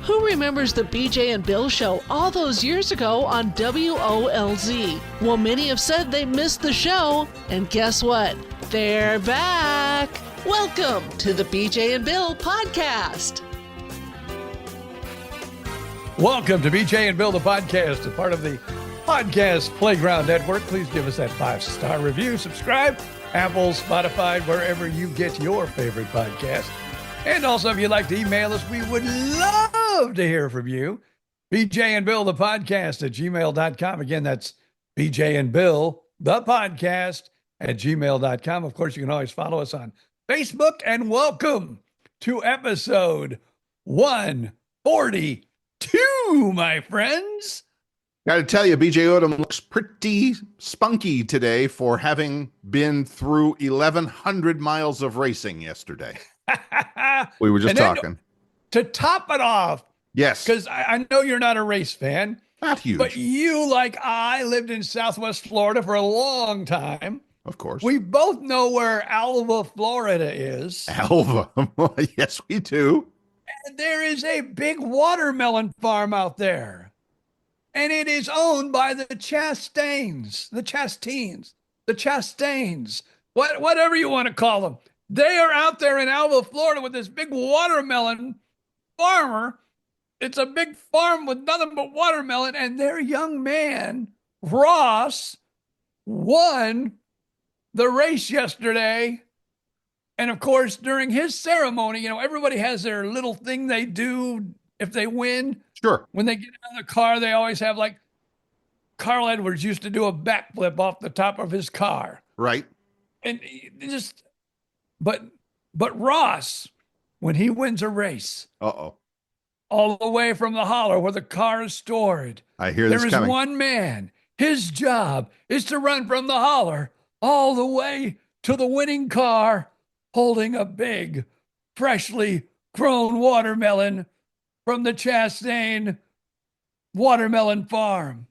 Who remembers the BJ and Bill show all those years ago on WOLZ? Well, many have said they missed the show, and guess what? They're back. Welcome to the BJ and Bill podcast. Welcome to BJ and Bill, the podcast, a part of the Podcast Playground Network. Please give us that 5-star review. Subscribe, Apple, Spotify, wherever you get your favorite podcast. And also, if you'd like to email us, we would love to hear from you. BJ and Bill, the podcast at gmail.com. Again, that's BJ and Bill, the podcast at gmail.com. Of course, you can always follow us on Facebook. And welcome to episode 142, my friends. Got to tell you, BJ Odom looks pretty spunky today for having been through 1,100 miles of racing yesterday. We were just talking. To top it off, yes, because I know you're not a race fan. Not huge. But you, like I, lived in Southwest Florida for a long time. Of course. We both know where Alva, Florida is. Alva. Yes, we do. And there is a big watermelon farm out there. And it is owned by the Chastains, whatever you want to call them. They are out there in Alva, Florida with this big watermelon farmer. It's a big farm with nothing but watermelon. And their young man, Ross, won the race yesterday. And of course, during his ceremony, you know, everybody has their little thing they do if they win. Sure. When they get out of the car, they always have, like, Carl Edwards used to do a backflip off the top of his car. Right. And but Ross, when he wins a race, all the way from the holler where the car is stored, I hear this coming. There is one man. His job is to run from the holler all the way to the winning car, holding a big, freshly grown watermelon from the Chastain watermelon farm.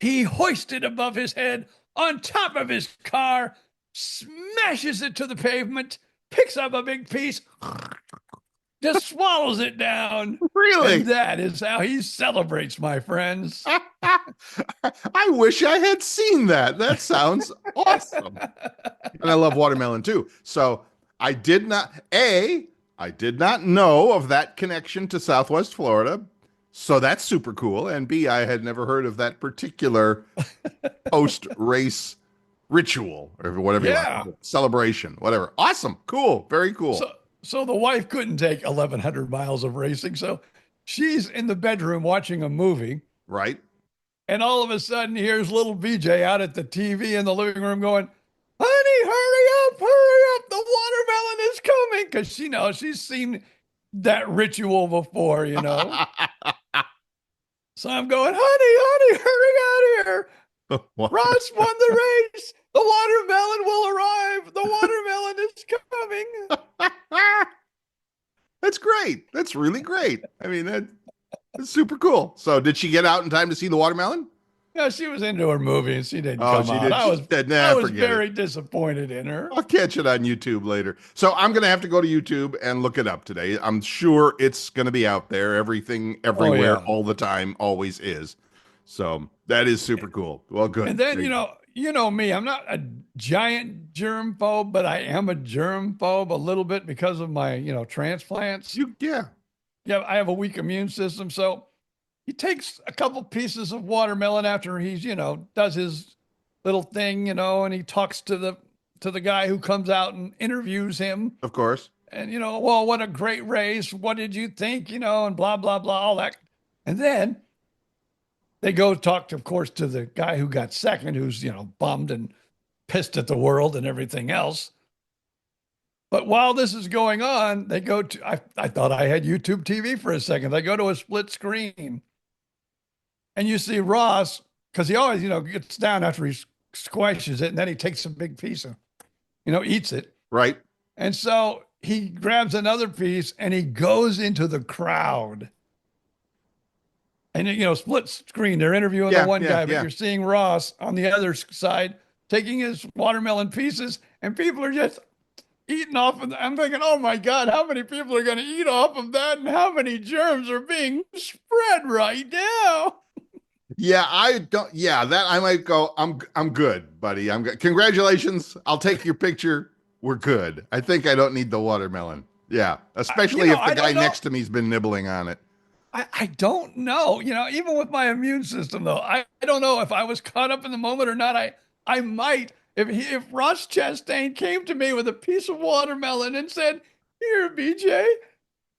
He hoists it above his head on top of his car, smashes it to the pavement, picks up a big piece, just swallows it down. Really? And that is how he celebrates, my friends. I wish I had seen that. That sounds awesome. And I love watermelon too. So I did not know of that connection to Southwest Florida. So that's super cool. And B, I had never heard of that particular post-race ritual or whatever you like, celebration, whatever. Awesome. Cool. Very cool. So the wife couldn't take 1,100 miles of racing. So she's in the bedroom watching a movie. Right. And all of a sudden, here's little BJ out at the TV in the living room going, "Honey, hurry up. The watermelon is coming." Because she knows she's seen that ritual before, you know. So I'm going, honey, hurry out here. Ross won the race. The watermelon will arrive. The watermelon is coming. That's great. That's really great. I mean, that's super cool. So did she get out in time to see the watermelon? Yeah, she was into her movie and she didn't come out. Did. I was very disappointed in her. I'll catch it on YouTube later. So I'm going to have to go to YouTube and look it up today. I'm sure it's going to be out there. Everything, everywhere, all the time, always is. So that is super cool. Well, good. And then, you know me, I'm not a giant germ phobe, but I am a germ phobe a little bit because of my, transplants. Yeah, I have a weak immune system. So he takes a couple pieces of watermelon after he's, does his little thing, and he talks to the guy who comes out and interviews him. Of course. And, well, what a great race. What did you think, and blah, blah, blah, all that. And then they go talk, of course, to the guy who got second, who's, bummed and pissed at the world and everything else. But while this is going on, they go to, I thought I had YouTube TV for a second. They go to a split screen. And you see Ross, because he always, gets down after he squashes it, and then he takes a big piece of, eats it. Right. And so he grabs another piece and he goes into the crowd. And, split screen, they're interviewing the one guy, but you're seeing Ross on the other side taking his watermelon pieces, and people are just eating off of I'm thinking, oh my God, how many people are going to eat off of that, and how many germs are being spread right now? Yeah, I don't. Yeah, that I might go. I'm good, buddy. I'm good. Congratulations. I'll take your picture. We're good. I think I don't need the watermelon. Yeah, especially if the I guy don't know. next to me's been nibbling on it. I don't know. Even with my immune system, though, I don't know if I was caught up in the moment or not. I might. If Ross Chastain came to me with a piece of watermelon and said, "Here, BJ,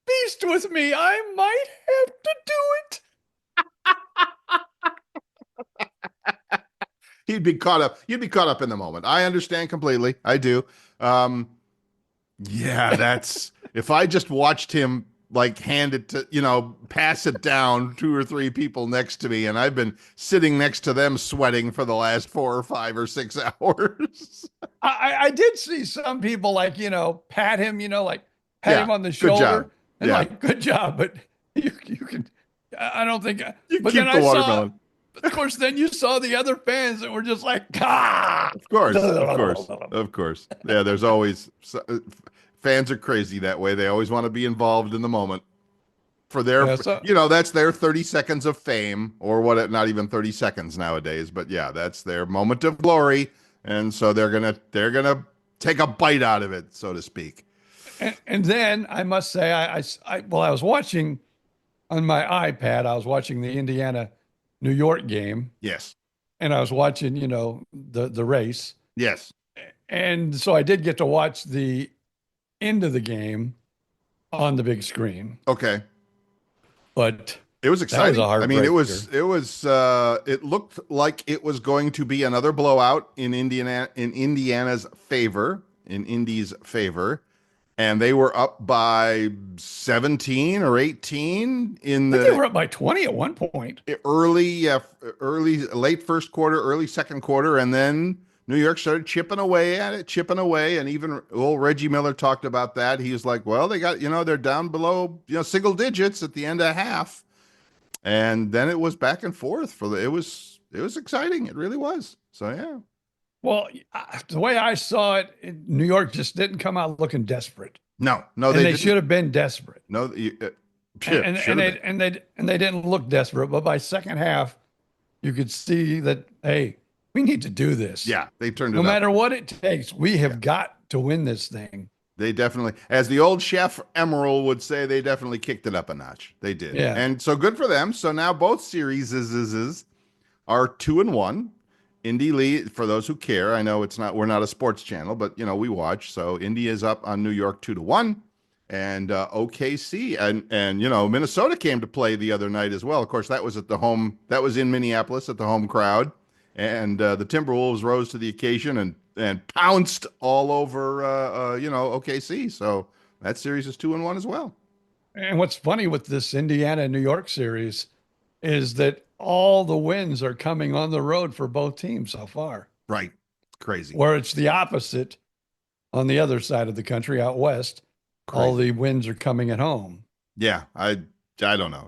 feast with me," I might have to do it. He'd be caught up. You'd be caught up in the moment. I understand completely. I do. Um, yeah, that's if I just watched him like hand it to, pass it down two or three people next to me, and I've been sitting next to them sweating for the last 4 or 5 or 6 hours. I did see some people like, pat him, like pat Yeah, him on the good job. shoulder and Yeah, like, good job. But you can, I don't think, you but then keep the I saw, watermelon. of course, then you saw the other fans that were just like, ah. Of course, of course, of course. Yeah, there's always fans are crazy that way. They always want to be involved in the moment for their, Yeah, so that's their 30 seconds of fame or what, not even 30 seconds nowadays, but yeah, that's their moment of glory. And so they're going to take a bite out of it, so to speak. and then I must say, I was watching on my iPad, I was watching the Indiana New York game, Yes. and I was watching, the race. Yes. And so I did get to watch the end of the game on the big screen, Okay. but It was that was a exciting. I mean, heartbreaker. it looked like it was going to be another blowout in Indiana's favor, in Indy's favor. And they were up by 17 or 18 in I think they the were up by 20 at one point. late first quarter, early second quarter. And then New York started chipping away at it, chipping away. And even old Reggie Miller talked about that. He was like, well, they got, they're down below, single digits at the end of half. And then it was back and forth it was exciting. It really was. So, yeah. Well, the way I saw it, New York just didn't come out looking desperate, No, and they didn't. should have been desperate. No, And they didn't look desperate. But by second half, you could see that, hey, we need to do this. yeah, they turned it No up. matter what it takes, we have got to win this thing. They definitely, as the old chef Emerald would say, they definitely kicked it up a notch. They did. Yeah. And so good for them. So now both series are 2-1. Indy lead, for those who care. I know we're not a sports channel, but we watch. So Indy is up on New York 2-1. And OKC and Minnesota came to play the other night as well. Of course, that was in Minneapolis at the home crowd. And the Timberwolves rose to the occasion and pounced all over OKC. So that series is 2-1 as well. And what's funny with this Indiana New York series is that all the wins are coming on the road for both teams so far. Right. Crazy. Where it's the opposite on the other side of the country out west. Crazy. All the wins are coming at home. Yeah, I don't know.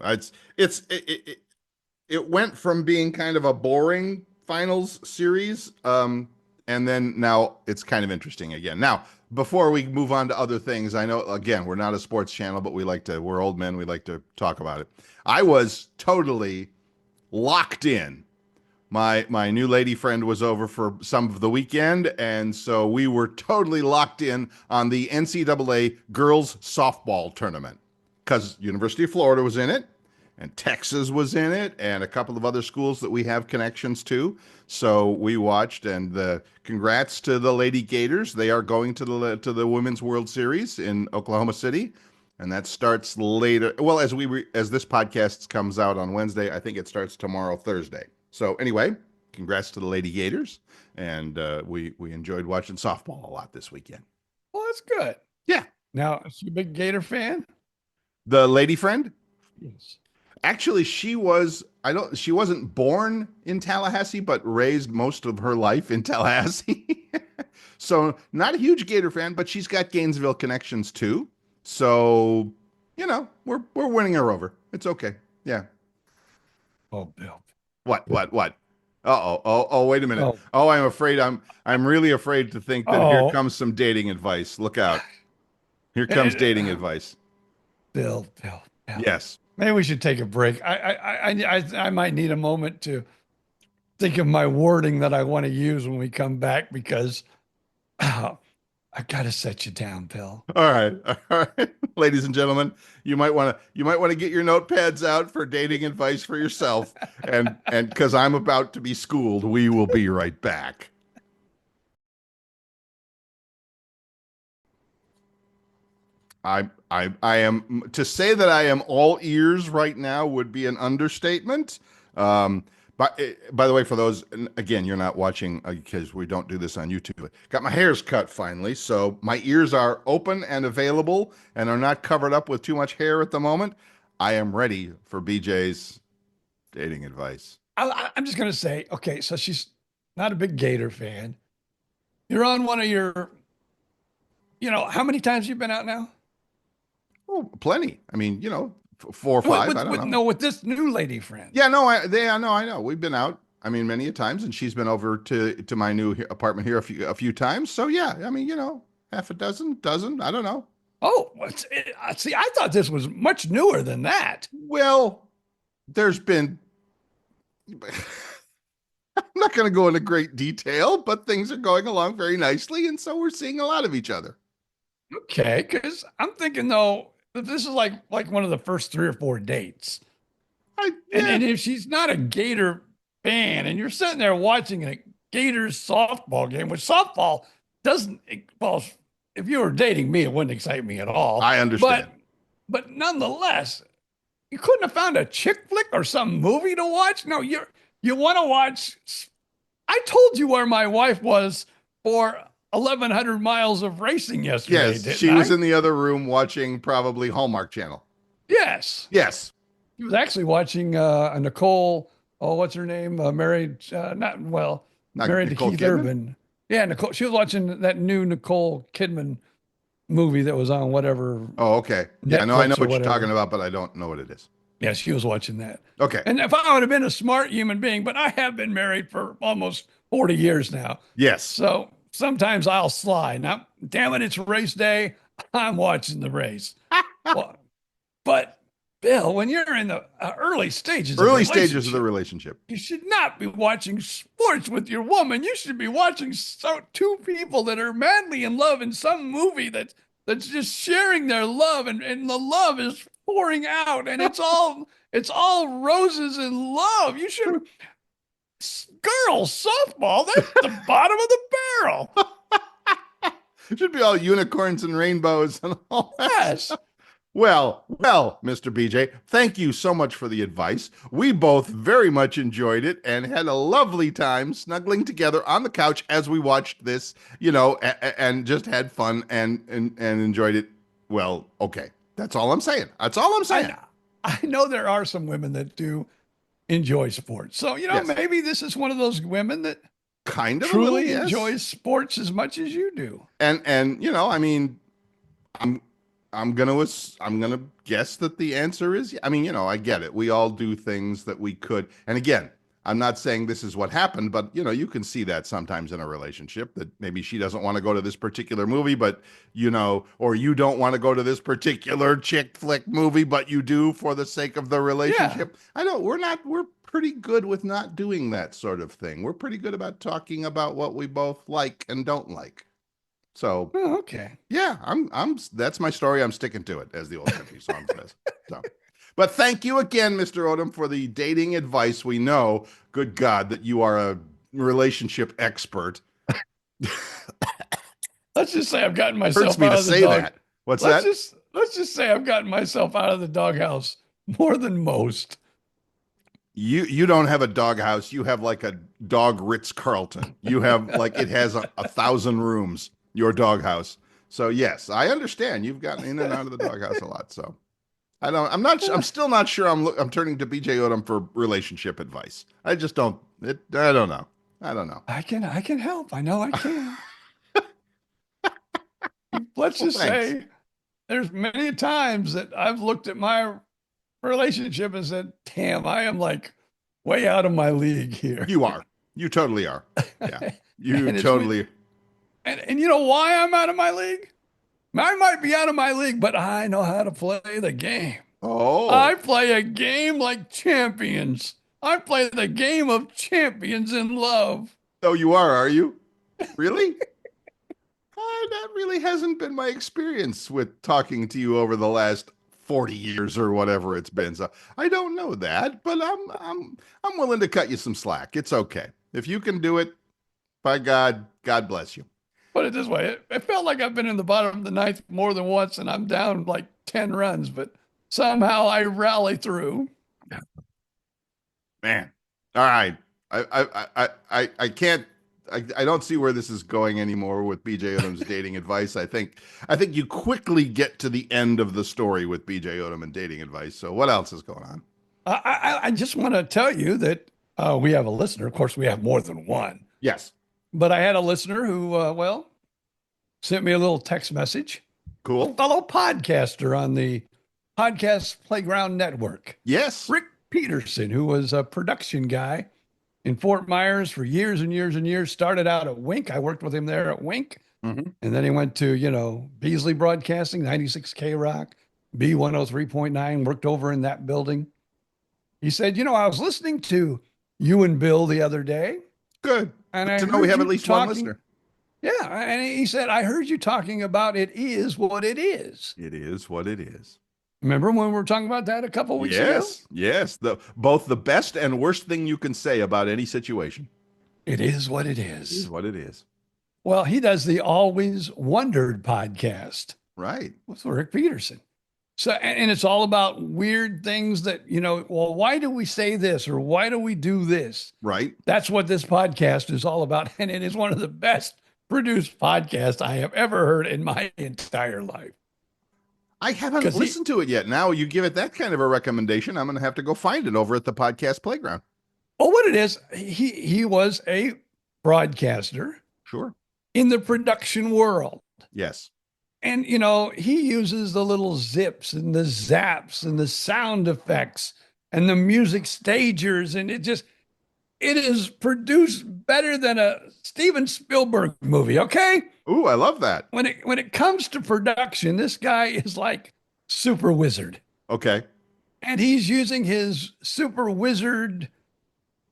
It went from being kind of a boring finals series, and then now it's kind of interesting again. Now, before we move on to other things, I know again we're not a sports channel, but we're old men. We like to talk about it. I was totally locked in. My new lady friend was over for some of the weekend, and so we were totally locked in on the NCAA girls softball tournament because University of Florida was in it, and Texas was in it, and a couple of other schools that we have connections to. So we watched, and congrats to the Lady Gators. They are going to the Women's World Series in Oklahoma City, and that starts later. Well, as this podcast comes out on Wednesday, I think it starts tomorrow, Thursday. So anyway, congrats to the Lady Gators, and we enjoyed watching softball a lot this weekend. Well, that's good. Yeah. Now, is she a big Gator fan? The lady friend? Yes. Actually, she wasn't born in Tallahassee, but raised most of her life in Tallahassee. So not a huge Gator fan, but she's got Gainesville connections too. So, we're winning her over. It's okay. Yeah. Oh, Bill. What? Uh-oh. Oh, wait a minute. Oh, Oh, I'm really afraid to think that here oh, comes some dating advice. Look out. Here comes eh, dating advice. Bill. Yes. Maybe we should take a break. I might need a moment to think of my wording that I want to use when we come back because I got to set you down, Bill. All right. All right. Ladies and gentlemen, you might want to get your notepads out for dating advice for yourself and cuz I'm about to be schooled, we will be right back. I am to say that I am all ears right now would be an understatement. By the way, for those, and again, you're not watching because we don't do this on YouTube. Got my hairs cut finally, so my ears are open and available and are not covered up with too much hair at the moment. I am ready for BJ's dating advice. I'm just going to say, okay, so she's not a big Gator fan. You're on one of your, how many times you've been out now? Oh, plenty. I mean, 4 or 5. I don't know. No, with this new lady friend. Yeah, no, I know. We've been out. I mean, many a times, and she's been over to my new apartment here a few times. So yeah, I mean, half a dozen. I don't know. Oh, see, I thought this was much newer than that. Well, there's been. I'm not going to go into great detail, but things are going along very nicely, and so we're seeing a lot of each other. Okay, because I'm thinking though that this is like one of the first 3 or 4 dates. And if she's not a Gator fan, and you're sitting there watching a Gators softball game, which softball doesn't, well, if you were dating me, it wouldn't excite me at all. I understand. But nonetheless, you couldn't have found a chick flick or some movie to watch. No, you want to watch. I told you where my wife was for 1,100 miles of racing yesterday. Yes, she was in the other room watching probably Hallmark Channel. Yes. Yes. She was actually watching a Nicole. Oh, what's her name? Married to Nicole Keith Kidman? Urban. Yeah, Nicole. She was watching that new Nicole Kidman movie that was on whatever. Oh, okay. Yeah, Netflix I know or what you're whatever. talking about, but I don't know what it is. Yeah, she was watching that. Okay. And if I would have been a smart human being, but I have been married for almost 40 years now. Yes. So sometimes I'll slide. Now, damn it, it's race day. I'm watching the race. But Bill, when you're in the early stages of the relationship, you should not be watching sports with your woman. You should be watching two people that are madly in love in some movie that's just sharing their love, and the love is pouring out, and it's all roses and love. You should. Girls softball, that's the bottom of the barrel. It should be all unicorns and rainbows and all that. Yes. Well, Mr. BJ, thank you so much for the advice. We both very much enjoyed it and had a lovely time snuggling together on the couch as we watched this, and just had fun and enjoyed it. Well, okay. That's all I'm saying. I know there are some women that do enjoy sports. So, Yes. maybe this is one of those women that kind of truly yes. enjoys sports as much as you do. And I mean, I'm gonna guess that the answer is, I mean, I get it. We all do things that we could. And again, I'm not saying this is what happened, but you can see that sometimes in a relationship that maybe she doesn't want to go to this particular movie, but or you don't want to go to this particular chick flick movie, but you do for the sake of the relationship. Yeah. I know we're pretty good with not doing that sort of thing. We're pretty good about talking about what we both like and don't like. So, okay. Yeah, that's my story. I'm sticking to it, as the old country song says. So, but thank you again, Mr. Odom, for the dating advice. We know, good God, that you are a relationship expert. Let's just say I've gotten myself Hurts me out to of the say dog. that. What's that? Let's just say I've gotten myself out of the doghouse more than most. You don't have a doghouse. You have like a dog Ritz-Carlton. You have it has 1,000 rooms. Your doghouse. So yes, I understand. You've gotten in and out of the doghouse a lot. So I'm still not sure I'm turning to BJ Odom for relationship advice. I just don't. I don't know. I can help. I know I can. Let's just say there's many times that I've looked at my relationship and said, damn, I am like way out of my league here. You are. You totally are. Yeah. You And it's totally. and you know why I'm out of my league? I might be out of my league, but I know how to play the game. Oh, I play a game like champions. I play the game of champions in love. oh, you are you? Really? That really hasn't been my experience with talking to you over the last 40 years or whatever it's been. So I don't know that, but I'm willing to cut you some slack. It's okay. If you can do it, by God, God bless you. Put it this way, it felt like I've been in the bottom of the ninth more than once and I'm down like 10 runs, but somehow I rally through. Man. All right. I can't I don't see where this is going anymore with BJ Odom's dating advice. I think you quickly get to the end of the story with BJ Odom and dating advice. So what else is going on? I just want to tell you that we have a listener. Of course, we have more than one. Yes. But I had a listener who, sent me a little text message. Cool. A fellow podcaster on the Podcast Playground Network. Yes. Rick Peterson, who was a production guy in Fort Myers for years and years and years, started out at Wink. I worked with him there at Wink. Mm-hmm. And then he went to, Beasley Broadcasting, 96 K Rock, B103.9, worked over in that building. He said, I was listening to you and Bill the other day. Good. And Good to know we have at least one listener. Yeah. And he said, I heard you talking about it is what it is. It is what it is. Remember when we were talking about that a couple of weeks ago? Yes. Both the best and worst thing you can say about any situation. It is what it is. It is what it is. Well, he does the Always Wondered podcast. Right. With Rick Peterson. So, and it's all about weird things that, why do we say this or why do we do this? Right. That's what this podcast is all about. And it is one of the best produced podcasts I have ever heard in my entire life. I haven't listened to it yet. Now you give it that kind of a recommendation, I'm going to have to go find it over at the Podcast Playground. Oh, what it is, he was a broadcaster. Sure. In the production world. Yes. And, he uses the little zips and the zaps and the sound effects and the music stagers. And it is produced better than a Steven Spielberg movie. Okay. Ooh, I love that. When it comes to production, this guy is like super wizard. Okay. And he's using his super wizard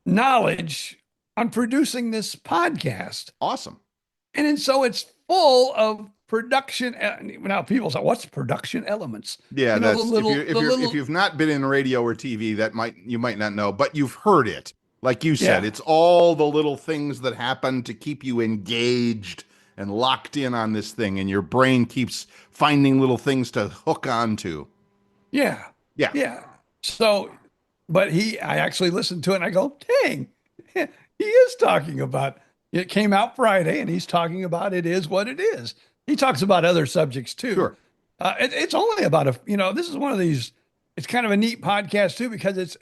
knowledge on producing this podcast. Awesome. And so it's full of production. Now people say, "What's production elements?" Yeah, if you've not been in radio or TV, you might not know, but you've heard it. Like you said, It's all the little things that happen to keep you engaged and locked in on this thing, and your brain keeps finding little things to hook onto. Yeah. So, but I actually listened to it, and I go, "Dang, he is talking about." It came out Friday, and he's talking about it is what it is. He talks about other subjects too. Sure. It's only about this is one of these, it's kind of a neat podcast too, because it's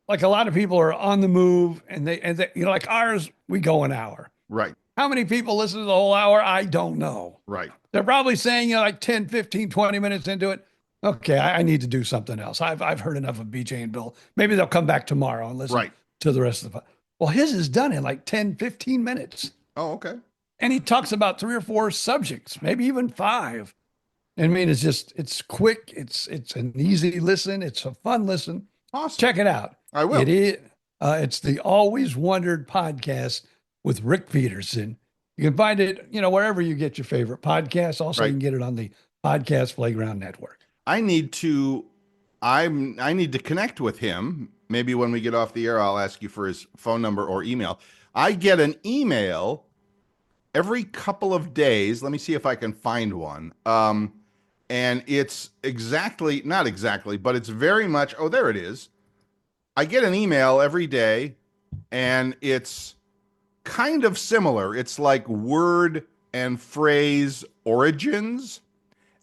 like a lot of people are on the move and they like ours, we go an hour. Right. How many people listen to the whole hour? I don't know. Right. They're probably saying, like 10, 15, 20 minutes into it. Okay. I need to do something else. I've heard enough of BJ and Bill. Maybe they'll come back tomorrow and listen to the rest of the. Well, his is done in like 10, 15 minutes. Oh, okay. And he talks about 3 or 4 subjects, maybe even 5. I mean, it's quick. It's an easy listen. It's a fun listen. Awesome. Check it out. I will. It is. It's the Always Wondered podcast with Rick Peterson. You can find it, wherever you get your favorite podcasts. Also, you can get it on the Podcast Playground Network. I need to connect with him. Maybe when we get off the air, I'll ask you for his phone number or email. I get an email every couple of days. Let me see if I can find one. And it's not exactly, but it's very much, oh, there it is. I get an email every day, and it's kind of similar. It's like word and phrase origins,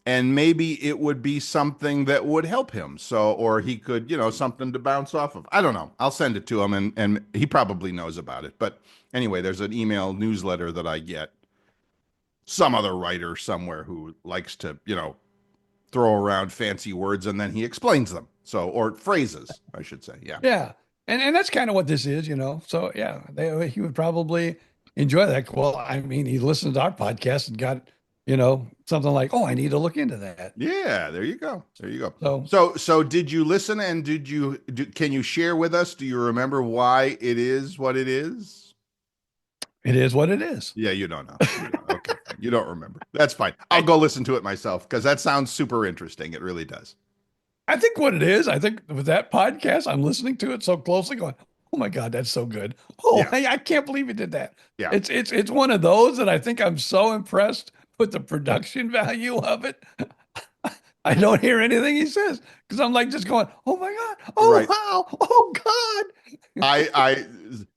and maybe it would be something that would help him. So, or he could, something to bounce off of. I don't know. I'll send it to him, and he probably knows about it. But anyway, there's an email newsletter that I get. Some other writer somewhere who likes to, throw around fancy words, and then he explains them. So, or phrases, I should say. Yeah. Yeah. And that's kind of what this is, So yeah, he would probably enjoy that. Well, I mean, he listened to our podcast and got, something like, oh, I need to look into that. Yeah, there you go. There you go. So So did you listen and can you share with us? Do you remember why it is what it is? it is what it is. Yeah, you don't know. Okay. You don't remember. That's fine. I'll go listen to it myself because that sounds super interesting. It really does. I think what it is, I think with that podcast, I'm listening to it so closely, going, "Oh my God, that's so good! Oh, Yeah. I can't believe he did that." Yeah. It's one of those that I think I'm so impressed with the production value of it. I don't hear anything he says because I'm like just going, "Oh my God! Oh Right. wow! Oh God!" I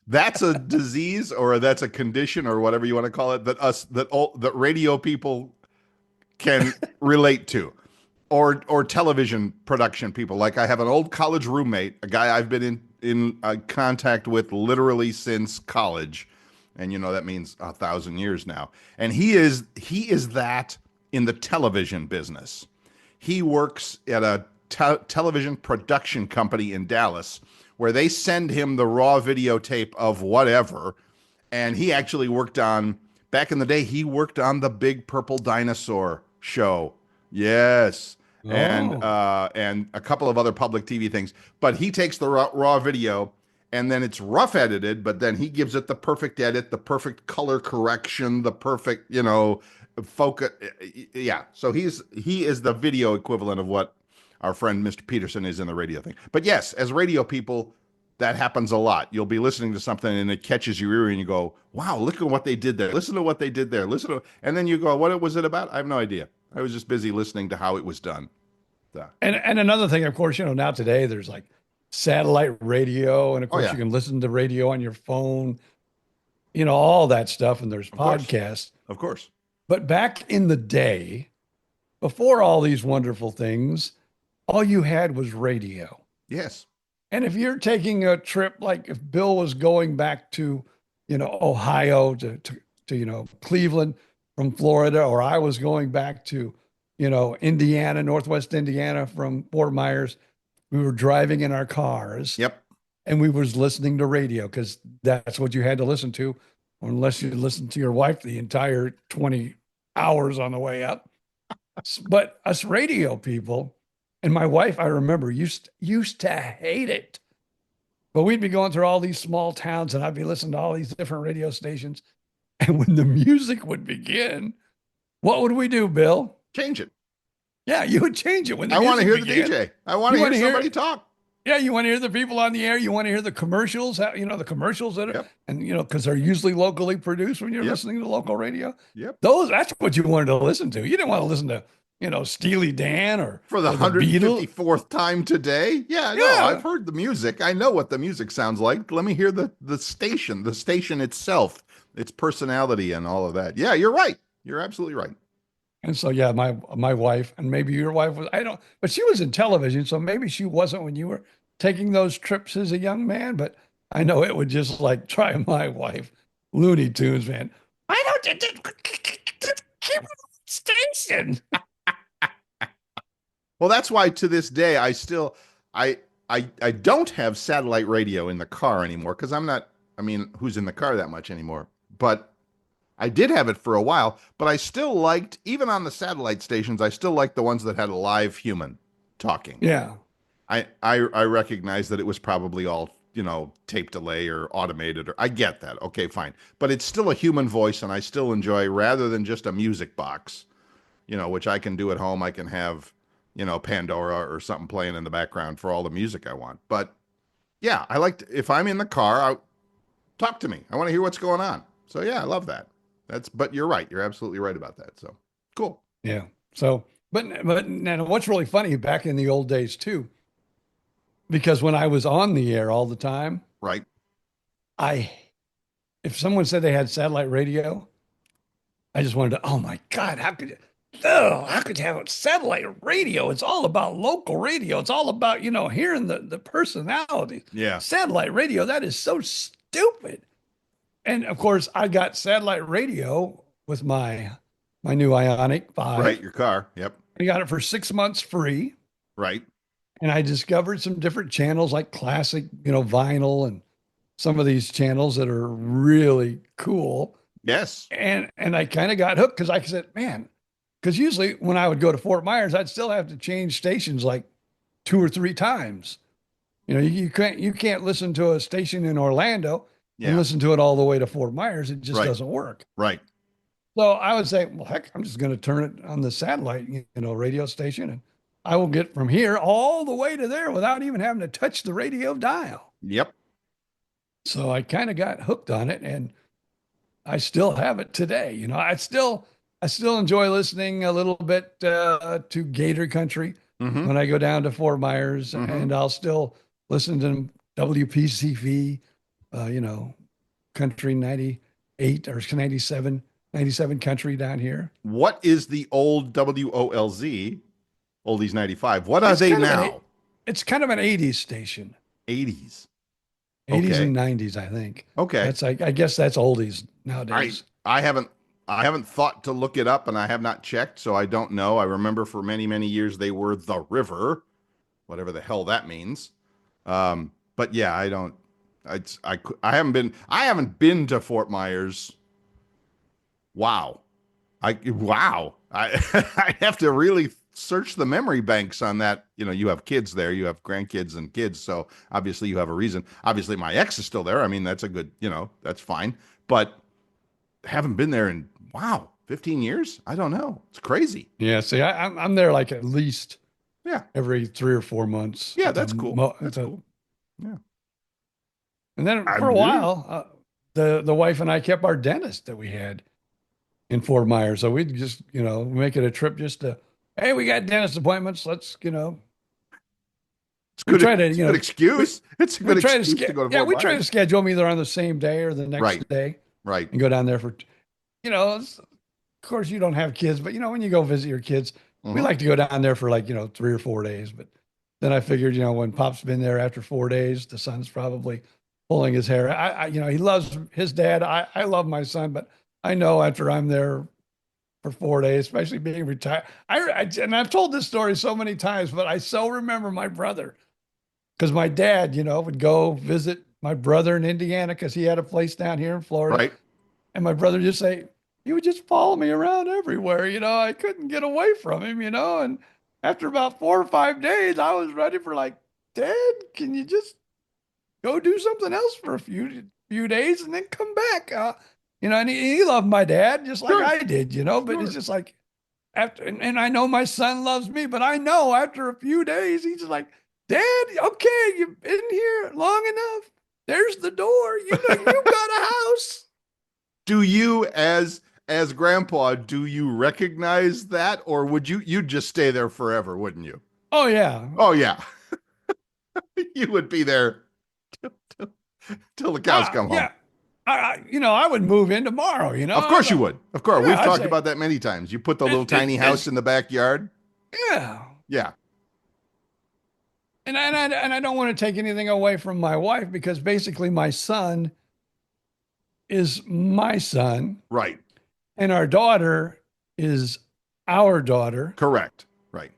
that's a disease or that's a condition or whatever you want to call it that radio people can relate to. Or television production people. Like I have an old college roommate, a guy I've been in contact with literally since college, and that means 1,000 years now. And he is that in the television business. He works at a television production company in Dallas where they send him the raw videotape of whatever, and he actually worked on back in the day. He worked on the Big Purple Dinosaur show. Yes. And Oh, and a couple of other public TV things. But he takes the raw video and then it's rough edited, but then he gives it the perfect edit, the perfect color correction, the perfect, focus. Yeah. So he is the video equivalent of what our friend Mr. Peterson is in the radio thing. But yes, as radio people, that happens a lot. You'll be listening to something and it catches your ear and you go, wow, look at what they did there. Listen to what they did there. And then you go, what was it about? I have no idea. I was just busy listening to how it was done. So, and another thing, of course, now today there's like satellite radio, and of oh course yeah, you can listen to radio on your phone, all that stuff, and there's of course, podcasts. of course. But back in the day, before all these wonderful things, all you had was radio. Yes. And if you're taking a trip, like if Bill was going back to, Ohio to Cleveland from Florida, or I was going back to, Indiana, Northwest Indiana from Fort Myers, we were driving in our cars Yep. and we was listening to radio because that's what you had to listen to, unless you listened to your wife the entire 20 hours on the way up. But us radio people, and my wife, I remember, used to hate it. But we'd be going through all these small towns and I'd be listening to all these different radio stations. And when the music would begin, what would we do, Bill? Change it. Yeah, you would change it when the I want to music hear the began. DJ. I want to You hear want to hear somebody talk. Yeah, you want to hear the people on the air. You want to hear the commercials, the commercials that are, Yep. and because they're usually locally produced when you're Yep. listening to local radio. Yep. That's what you wanted to listen to. You didn't want to listen to, Steely Dan For the or the Beatles. 154th time today. Yeah, no, Yeah. I've heard the music. I know what the music sounds like. Let me hear the station itself, its personality and all of that. Yeah, you're right. You're absolutely right. And so, yeah, my wife, and maybe your wife was, I don't, but she was in television, so maybe she wasn't when you were taking those trips as a young man. But I know it would just like try my wife, Looney Tunes, man. Why don't you just keep it on station? Well, that's why to this day I still I don't have satellite radio in the car anymore because I'm not. I mean, who's in the car that much anymore? But I did have it for a while. But I still liked, even on the satellite stations, I still liked the ones that had a live human talking. Yeah. I recognize that it was probably all tape delay or automated. Or I get that. Okay, fine. But it's still a human voice, and I still enjoy rather than just a music box. Which I can do at home. I can have, Pandora or something playing in the background for all the music I want. But yeah, if I'm in the car, talk to me. I want to hear what's going on. So yeah, I love that. But you're right. You're absolutely right about that. So cool. Yeah. So, but now what's really funny back in the old days too, because when I was on the air all the time, Right. if someone said they had satellite radio, I just wanted to, oh my God, how could you have satellite radio? It's all about local radio. It's all about, hearing the personalities. Yeah. Satellite radio, that is so stupid. And of course, I got satellite radio with my new Ionic 5. Right. Your car. Yep. I got it for 6 months free. Right. and I discovered some different channels like classic, vinyl and some of these channels that are really cool. Yes. And I kind of got hooked because I said, man, because usually when I would go to Fort Myers, I'd still have to change stations like 2 or 3 times. You can't listen to a station in Orlando and Yeah. listen to it all the way to Fort Myers. It just Right. doesn't work. Right. So I would say, well, heck, I'm just going to turn it on the satellite, radio station, and I will get from here all the way to there without even having to touch the radio dial. Yep. So I kind of got hooked on it, and I still have it today. I still enjoy listening a little bit to Gator Country Mm-hmm. when I go down to Fort Myers, Mhm. and I'll still listen to WPCV, Country 98 or 97 Country down here. What is the old WOLZ, Oldies 95? What are It's they kind of now? It's kind of an 80s station, 80s. 80s Okay. and 90s, I think. Okay. That's I guess that's oldies nowadays. I haven't thought to look it up, and I have not checked, so I don't know. I remember for many, many years they were the river, whatever the hell that means. But yeah, I don't. I haven't been to Fort Myers. Wow. Wow. I have to really search the memory banks on that. You have kids there, you have grandkids and kids, so obviously you have a reason. Obviously my ex is still there. I mean, that's a good, that's fine. But haven't been there in 15 years? I don't know. It's crazy. Yeah, see, I'm there like at least Yeah. every 3 or 4 months. Yeah, that's cool. That's That's cool. Yeah. And then I for a do. while, the wife and I kept our dentist that we had in Fort Myers. So we'd just, make it a trip just to, hey, we got dentist appointments. Let's, It's we good. try to, It's a good excuse. It's a we good try to excuse to go to yeah, Fort we try to Myers. schedule them either on the same day or the next Right. day Right. and go down there for, of course you don't have kids, but when you go visit your kids, we Mhm. like to go down there for like, 3 or 4 days. But then I figured, when Pop's been there after 4 days, the son's probably pulling his hair. He loves his dad. I love my son, but I know after I'm there for 4 days, especially being retired, and I've told this story so many times, but I so remember my brother because my dad, would go visit my brother in Indiana because he had a place down here in Florida. Right. And my brother just say, he would just follow me around everywhere. I couldn't get away from him, and after about 4 or 5 days, I was ready for like, Dad, can you just go do something else for a few days and then come back? And he loved my dad just like Sure. I did, but Sure. it's just like after, and I know my son loves me, but I know after a few days, he's just like, Dad, okay, you've been here long enough. There's the door. You got a house. Do you, as grandpa, do you recognize that, or would you'd just stay there forever, wouldn't you? Oh yeah. Oh yeah. You would be there till the cows come home. Yeah. I would move in tomorrow, Of course you would. Of course. Yeah, We've I'd talked say- about that many times. You put the little tiny house in the backyard. Yeah. Yeah. And I don't want to take anything away from my wife because basically my son is my son Right. and our daughter is our daughter. Correct. Right.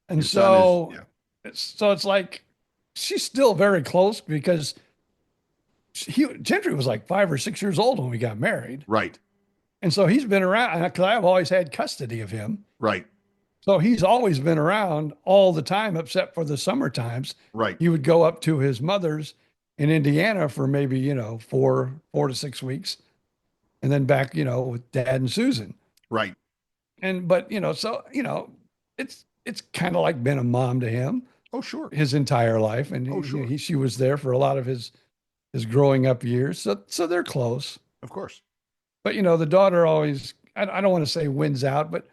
And Your son so, is- so it's like she's still very close because Gentry was like 5 or 6 years old when we got married. Right. And so he's been around because I've always had custody of him. Right. So he's always been around all the time, except for the summer times. Right. He would go up to his mother's in Indiana for maybe, 4 to 6 weeks and then back, with Dad and Susan. Right. But, it's kind of like been a mom to him Oh, sure. his entire life. And Oh, sure. she was there for a lot of his growing up years. So they're close. Of course. But, the daughter always, I don't want to say wins out, but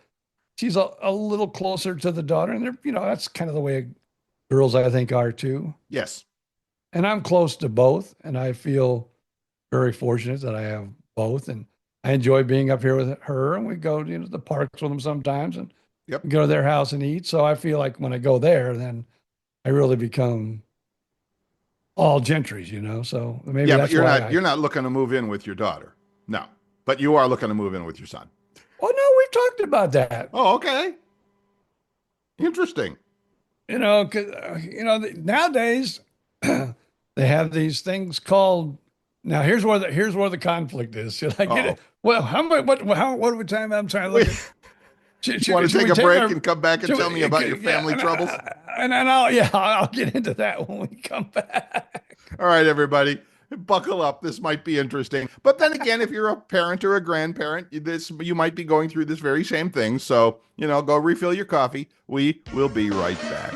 she's a little closer to the daughter. And they're, that's kind of the way girls, I think, are too. Yes. And I'm close to both. And I feel very fortunate that I have both. And I enjoy being up here with her. And we go to the parks with them sometimes and Yep. go to their house and eat. So I feel like when I go there, then I really become all Gentry's, So maybe Yeah, that's but you're why not you're not looking to move in with your daughter. No. But you are looking to move in with your son. Oh, no, we've talked about that. Oh, okay. Interesting. You know, 'cause, nowadays they have these things called. Now here's where the conflict is. Should I get Uh-oh. it? Well, how much? What are we time? I'm trying to look at. You want to take We a break our? and come back and Should tell me we, about your yeah, family troubles? and I'll get into that when we come back. All right, everybody, buckle up. This might be interesting. But then again, if you're a parent or a grandparent, you might be going through this very same thing. So, go refill your coffee. We will be right back.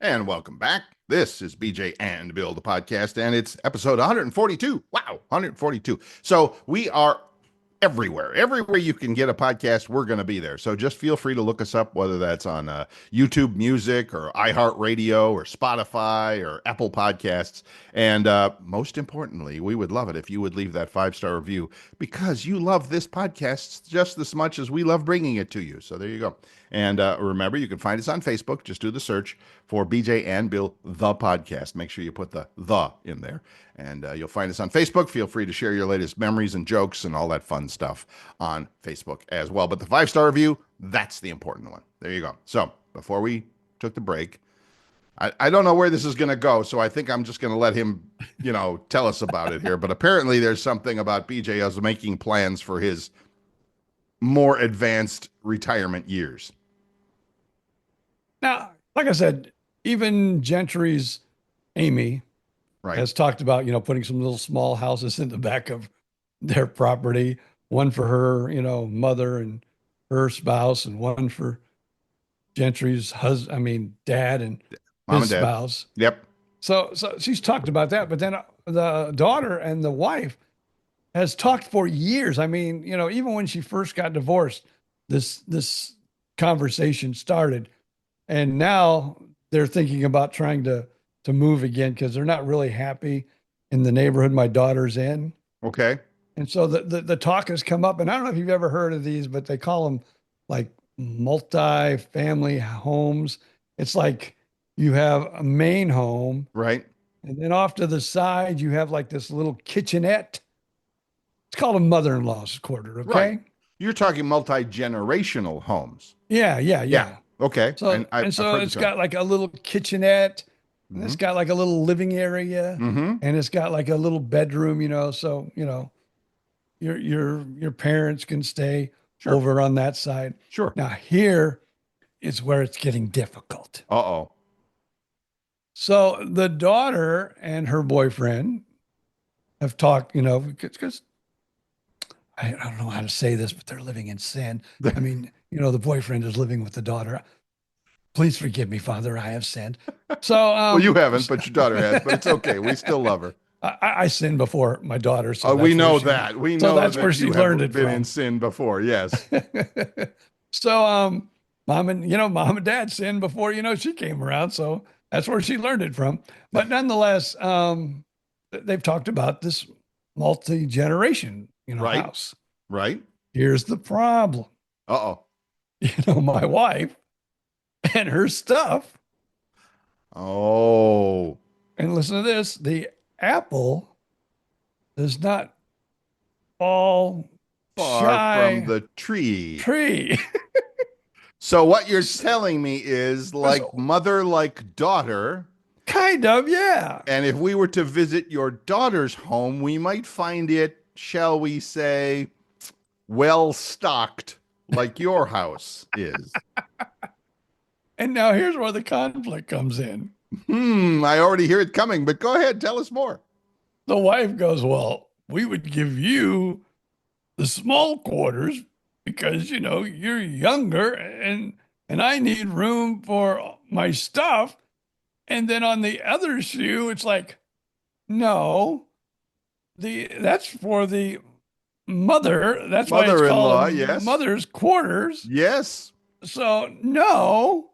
And welcome back. This is BJ and Bill, the podcast, and it's episode 142. Wow, 142. So we are everywhere. Everywhere you can get a podcast, we're going to be there. So just feel free to look us up, whether that's on YouTube Music or iHeartRadio or Spotify or Apple Podcasts. And most importantly, we would love it if you would leave that 5-star review, because you love this podcast just as much as we love bringing it to you. So there you go. And remember, you can find us on Facebook. Just do the search for BJ and Bill, the podcast. Make sure you put the in there. And you'll find us on Facebook. Feel free to share your latest memories and jokes and all that fun stuff on Facebook as well. But the 5-star review, that's the important one. There you go. So before we took the break, I don't know where this is going to go, so I think I'm just going to let him, tell us about it here. But apparently there's something about BJ as making plans for his more advanced retirement years. Now, like I said, even Gentry's Amy has talked about, putting some little small houses in the back of their property, one for her, mother and her spouse, and one for Gentry's dad and Mom his and dad. spouse. Yep. So she's talked about that, but then the daughter and the wife has talked for years. I mean, even when she first got divorced, this conversation started, and now they're thinking about trying to move again because they're not really happy in the neighborhood my daughter's in. Okay. And so the talk has come up, and I don't know if you've ever heard of these, but they call them like multi-family homes. It's like you have a main home, right, and then off to the side you have like this little kitchenette. It's called a mother-in-law's quarter. Okay. Right. You're talking multi-generational homes. Yeah. Okay. So so it's got like a little kitchenette, and it's got like a little living area, and it's got like a little bedroom, so your parents can stay over on that side. Sure. Now here is where it's getting difficult. Uh-oh. So the daughter and her boyfriend have talked, because I don't know how to say this, but they're living in sin. I mean, the boyfriend is living with the daughter. Please forgive me, Father, I have sinned. So, well, you haven't, but your daughter has, but it's okay. We still love her. I sinned before my daughter. So we know that. We know that's where she learned it been from. in sin before. Yes. So, mom and dad sinned before, she came around. So that's where she learned it from. But nonetheless, they've talked about this multi-generation, house. Right. Here's the problem. Uh-oh. My wife and her stuff. Oh. And listen to this. The apple does not fall far from the tree. So what you're telling me is like mother, like daughter. Kind of, yeah. And if we were to visit your daughter's home, we might find it, shall we say, well stocked like your house is. And now here's where the conflict comes in. I already hear it coming, but go ahead, tell us more. The wife goes, well, we would give you the small quarters because, you're younger and I need room for my stuff. And then on the other shoe, it's like, no, that's for the mother. That's why it's called yes. Mother's quarters. Yes. So no,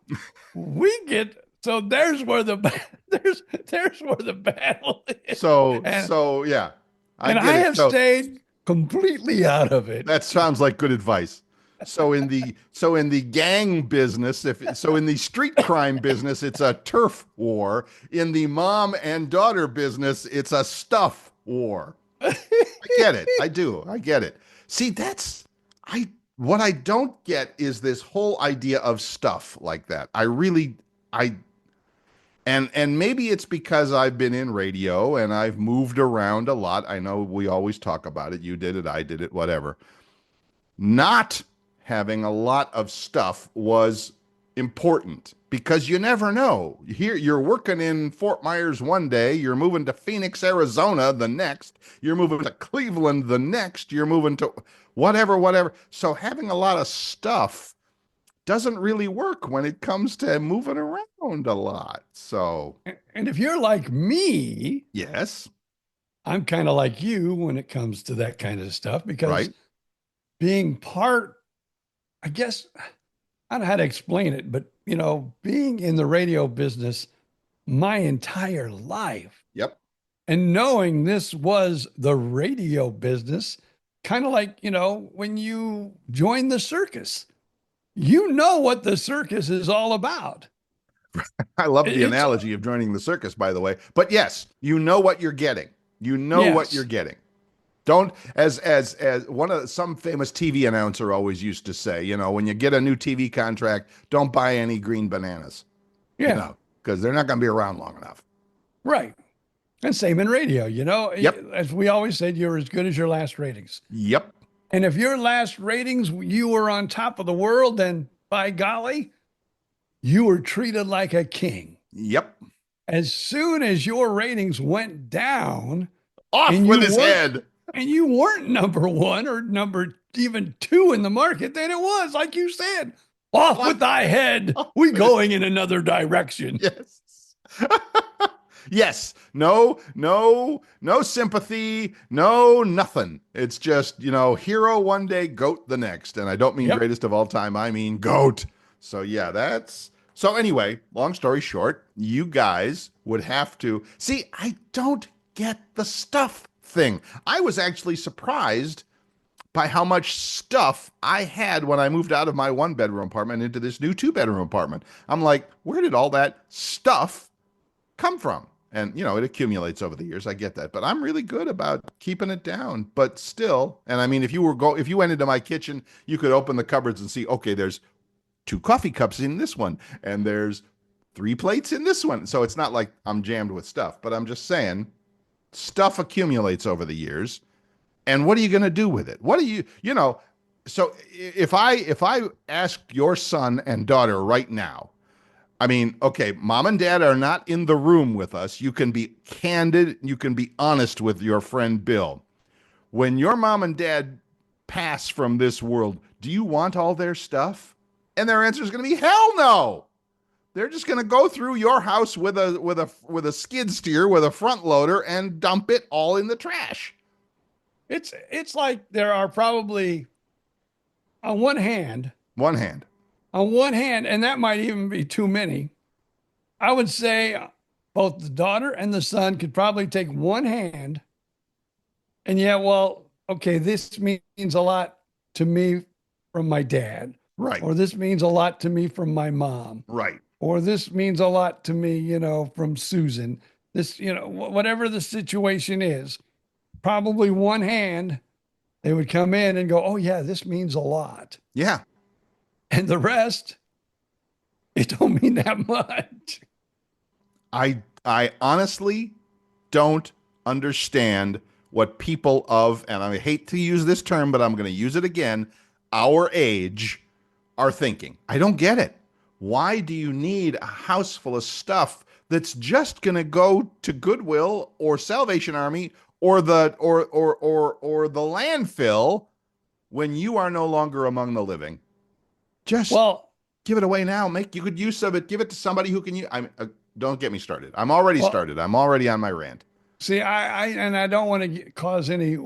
we get. So there's where the battle is. So yeah, I have stayed completely out of it. That sounds like good advice. So in the gang business, in the street crime business, it's a turf war. In the mom and daughter business, it's a stuff war. I get it. I do. I get it. See, what I don't get is this whole idea of stuff like that. I and maybe it's because I've been in radio and I've moved around a lot. I know we always talk about it. You did it, I did it, whatever. Not having a lot of stuff was important because you never know. Here you're working in Fort Myers one day, you're moving to Phoenix, Arizona the next, you're moving to Cleveland the next, you're moving to whatever. So having a lot of stuff doesn't really work when it comes to moving around a lot. So, And if you're like me, yes, I'm kind of like you when it comes to that kind of stuff because right. being part, I guess, I don't know how to explain it, but being in the radio business my entire life Yep. and knowing this was the radio business, kind of like, when you join the circus, you know what the circus is all about. I love the It's analogy of joining the circus, by the way. But yes, you know what you're getting. You know what you're getting. Don't, as some famous TV announcer always used to say, when you get a new TV contract, don't buy any green bananas. Yeah. Because they're not going to be around long enough. Right. And same in radio, Yep. As we always said, you're as good as your last ratings. Yep. And if your last ratings, you were on top of the world, then by golly, you were treated like a king. Yep. As soon as your ratings went down, off with his head, and you weren't number one or number even two in the market, then it was, like you said, off with thy head. We going in another direction. Yes. Yes. No sympathy. No, nothing. It's just, hero one day, goat the next. And I don't mean greatest of all time. I mean goat. So yeah, so anyway, long story short, you guys would have to see, I don't get the stuff thing. I was actually surprised by how much stuff I had when I moved out of my 1-bedroom apartment into this new 2-bedroom apartment. I'm like, where did all that stuff come from? And, it accumulates over the years. I get that. But I'm really good about keeping it down. But still, and I mean, if you went into my kitchen, you could open the cupboards and see, okay, there's 2 coffee cups in this one, and there's 3 plates in this one. So it's not like I'm jammed with stuff. But I'm just saying, stuff accumulates over the years. And what are you going to do with it? What do so if I ask your son and daughter right now, I mean, okay, mom and dad are not in the room with us. You can be candid. You can be honest with your friend Bill. When your mom and dad pass from this world, do you want all their stuff? And their answer is going to be hell no. They're just going to go through your house with a skid steer with a front loader and dump it all in the trash. It's like there are probably on one hand, and that might even be too many. I would say both the daughter and the son could probably take one hand and okay, this means a lot to me from my dad. Right. Or this means a lot to me from my mom. Right. Or this means a lot to me, from Susan. This, whatever the situation is, probably one hand, they would come in and go, oh yeah, this means a lot. Yeah. And the rest, it don't mean that much. I honestly don't understand what people of, and I hate to use this term, but I'm going to use it again, our age are thinking. I don't get it. Why do you need a house full of stuff that's just going to go to Goodwill or Salvation Army or the landfill when you are no longer among the living? Just give it away now. Make good use of it. Give it to somebody who can use. Don't get me started. I'm already started. I'm already on my rant. See, I don't want to cause any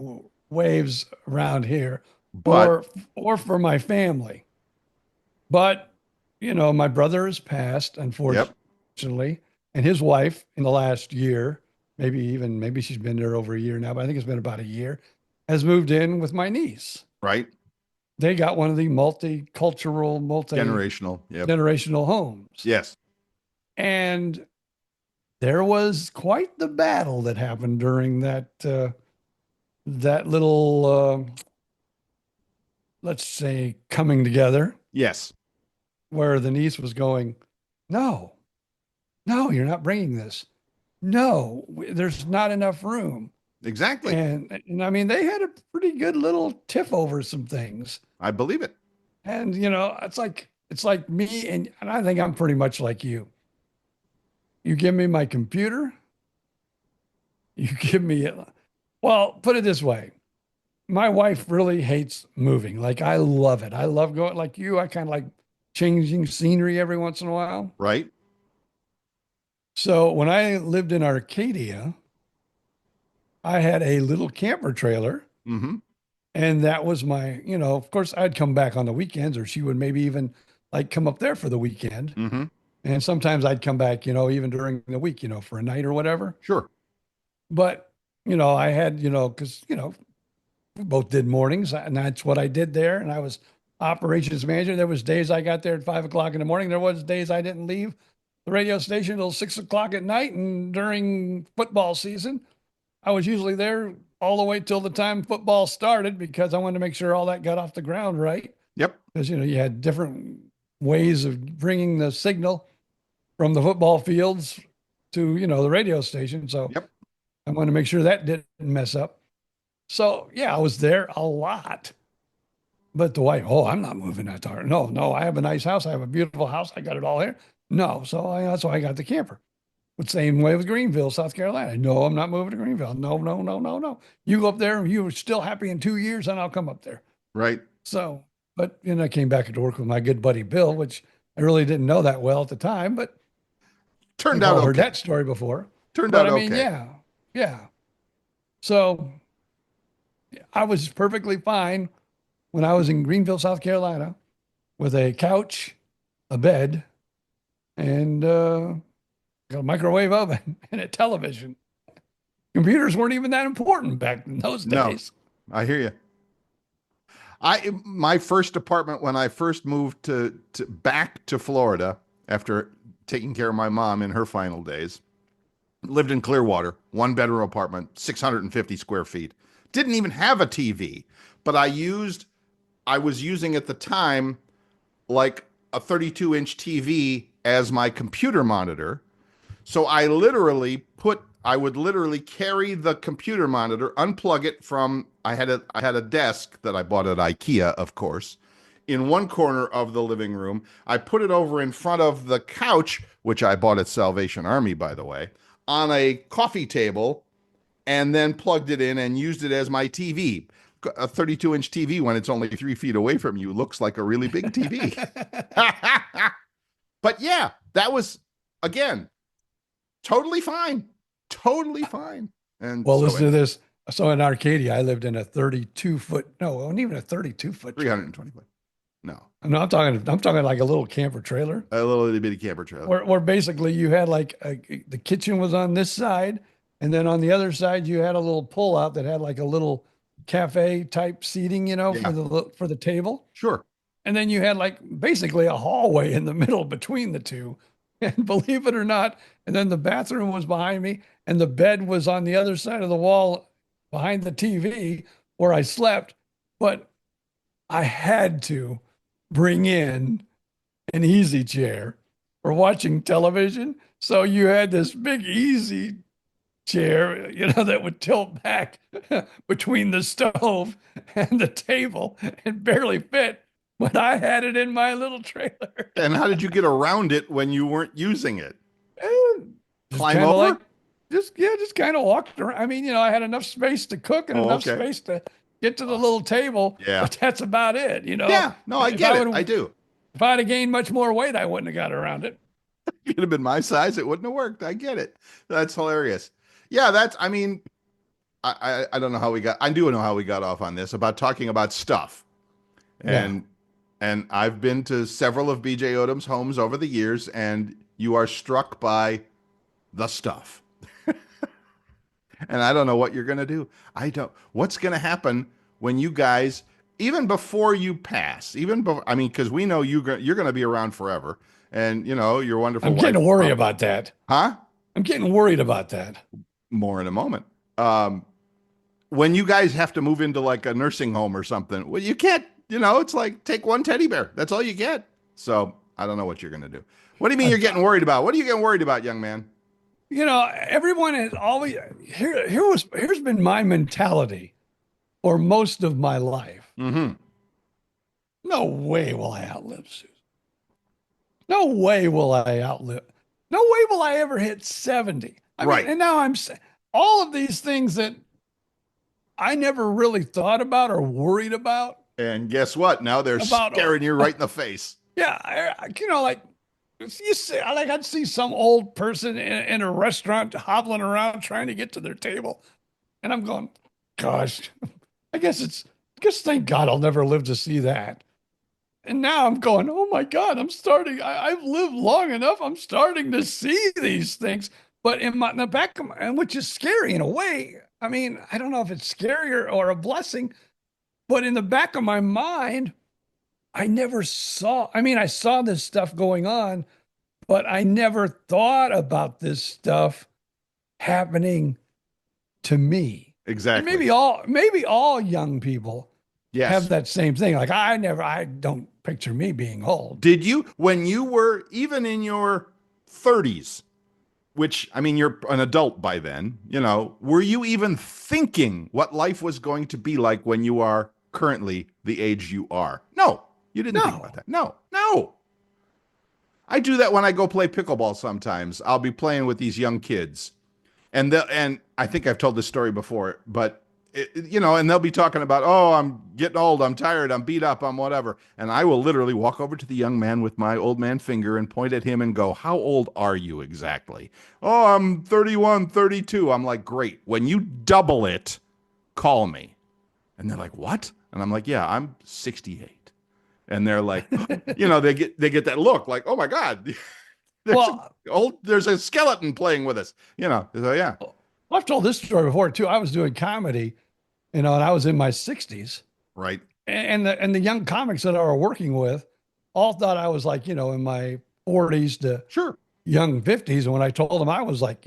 waves around here, but or for my family. But my brother has passed, unfortunately, and his wife in the last year, maybe she's been there over a year now, but I think it's been about a year, has moved in with my niece. Right. they got one of the multicultural, Generational. Yep. multi-generational homes. Yes. And there was quite the battle that happened during that little, let's say, coming together, Yes. where the niece was going, no, no, you're not bringing this. No, there's not enough room. Exactly. And I mean, they had a pretty good little tiff over some things. I believe it. And it's like me, and I think I'm pretty much like you. You give me my computer, you give me, well, put it this way. My wife really hates moving. Like, I love it. I love going, like you. I kind of like changing scenery every once in a while. Right. So when I lived in Arcadia, I had a little camper trailer, Mm-hmm. and that was my, of course, I'd come back on the weekends, or she would maybe even like come up there for the weekend. Mm-hmm. And sometimes I'd come back, even during the week, for a night or whatever. Sure. But, I had, because, we both did mornings, and that's what I did there. And I was operations manager. There was days I got there at 5 o'clock in the morning. There was days I didn't leave the radio station until 6 o'clock at night. And during football season, I was usually there all the way till the time football started, because I wanted to make sure all that got off the ground right. Yep. Because, you had different ways of bringing the signal from the football fields to, the radio station. So Yep. I wanted to make sure that didn't mess up. So yeah, I was there a lot. But the wife, oh, I'm not moving that far. No, no, I have a nice house. I have a beautiful house. I got it all here. No, that's why I got the camper. But same way with Greenville, South Carolina. No, I'm not moving to Greenville. No, no, no, no, no. You go up there, and you were still happy in 2 years, and I'll come up there. Right. So, but I came back to work with my good buddy Bill, which I really didn't know that well at the time, but Turned we've out all okay. heard that story before. Turned But out I mean, okay. yeah. So I was perfectly fine when I was in Greenville, South Carolina, with a couch, a bed, and got a microwave oven and a television. Computers weren't even that important back in those No. days. I hear you. My first apartment when I first moved to back to Florida after taking care of my mom in her final days, lived in Clearwater, 1-bedroom apartment, 650 square feet. Didn't even have a TV, but I was using at the time like a 32-inch TV as my computer monitor. So I would literally carry the computer monitor, unplug it from, I had a desk that I bought at IKEA, of course, in one corner of the living room. I put it over in front of the couch, which I bought at Salvation Army, by the way, on a coffee table, and then plugged it in and used it as my TV. A 32-inch TV, when it's only 3 feet away from you, looks like a really big TV. But yeah, that was, again, totally fine. Totally fine. And Well, so listen to this. So in Arcadia, I lived in a 32-foot, no, it wasn't even a 32-foot. 320 foot. No, No, I'm talking like a little camper trailer, a little itty bitty camper trailer. where basically you had like the kitchen was on this side, and then on the other side you had a little pull out that had like a little cafe type seating, Yeah. for the table. Sure. And then you had like basically a hallway in the middle between the two. And believe it or not, and then the bathroom was behind me, and the bed was on the other side of the wall behind the TV where I slept. But I had to bring in an easy chair for watching television. So you had this big easy chair, that would tilt back between the stove and the table and barely fit. But I had it in my little trailer. And how did you get around it when you weren't using it? Just Climb kinda over? just kind of walked around. I mean, I had enough space to cook and Oh, enough okay. space to get to the little table. Yeah. But that's about it, Yeah. No, I If get it. would've- I do. If I'd have gained much more weight, I wouldn't have got around it. If it had been my size, it wouldn't have worked. I get it. That's hilarious. Yeah, I mean, I don't know how I do know how we got off on this about talking about stuff. And I've been to several of BJ Odom's homes over the years, and you are struck by the stuff. And I don't know what you're going to do. What's going to happen when you guys even before you pass, even before, I mean, because we know you're going to be around forever, and your wonderful I'm wife. getting worried about that. Huh? I'm getting worried about that. More in a moment. When you guys have to move into like a nursing home or something, well, you can't. It's like take one teddy bear. That's all you get. So I don't know what you're going to do. What do you mean you're getting worried about? What are you getting worried about, young man? Everyone has always here's been my mentality for most of my life. Mm-hmm. No way will I outlive Susan. No way will I outlive. No way will I ever hit 70. I Right. mean, and now I'm saying all of these things that I never really thought about or worried about. And guess what? Now they're staring you right in the face. Yeah, like you see, I'd see some old person in a restaurant hobbling around trying to get to their table, and I'm going, gosh, I guess thank God I'll never live to see that. And now I'm going, oh my God, I've lived long enough. I'm starting to see these things. But in the back of my, which is scary in a way. I mean, I don't know if it's scary or a blessing, but in the back of my mind, I saw this stuff going on, but I never thought about this stuff happening to me. Exactly. And maybe all young people have that same thing. Like I don't picture me being old. Did you, when you were even in your 30s, which, I mean, you're an adult by then, were you even thinking what life was going to be like when you are currently the age you are? No, you didn't think about that. No. I do that when I go play pickleball sometimes. I'll be playing with these young kids. And I think I've told this story before, but and they'll be talking about, oh, I'm getting old, I'm tired, I'm beat up, I'm whatever. And I will literally walk over to the young man with my old man finger and point at him and go, how old are you exactly? Oh, I'm 31, 32. I'm like, great. When you double it, call me. And they're like, what? And I'm like, yeah, I'm 68. And they're like, they get that look like, oh my God, there's a skeleton playing with us, so yeah. Well, I've told this story before too. I was doing comedy, and I was in my 60s. Right. And the young comics that I were working with all thought I was like, in my 40s to young 50s. And when I told them I was like,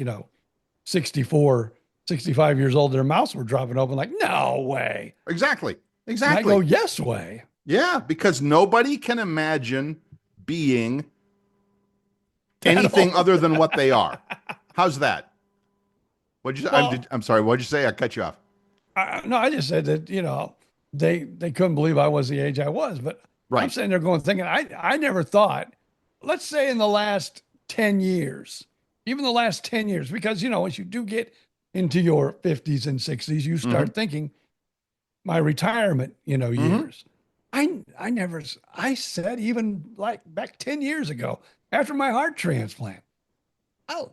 64, 65 years old, their mouths were dropping open like, no way. Exactly. And I go, yes way. Yeah, because nobody can imagine being anything other than what they are. How's that? What'd you say? Well, I'm sorry. What'd you say? I cut you off. No, I just said that, they couldn't believe I was the age I was, but I'm sitting there thinking, I never thought, let's say in the last 10 years, even the last 10 years, because, as you do get into your 50s and 60s, you start thinking my retirement, years. I said even like back 10 years ago, after my heart transplant, I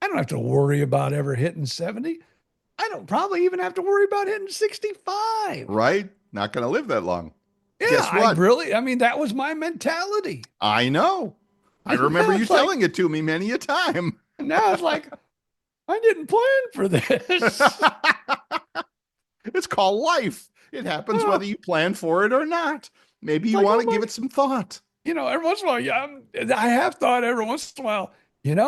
don't have to worry about ever hitting 70. I don't probably even have to worry about hitting 65. Right? Not going to live that long. Yeah, guess what? That was my mentality. I know. I remember you telling it to me many a time. And now it's like, I didn't plan for this. It's called life. It happens whether you plan for it or not. Maybe you want to give it some thought. Every once in a while, I have thought every once in a while,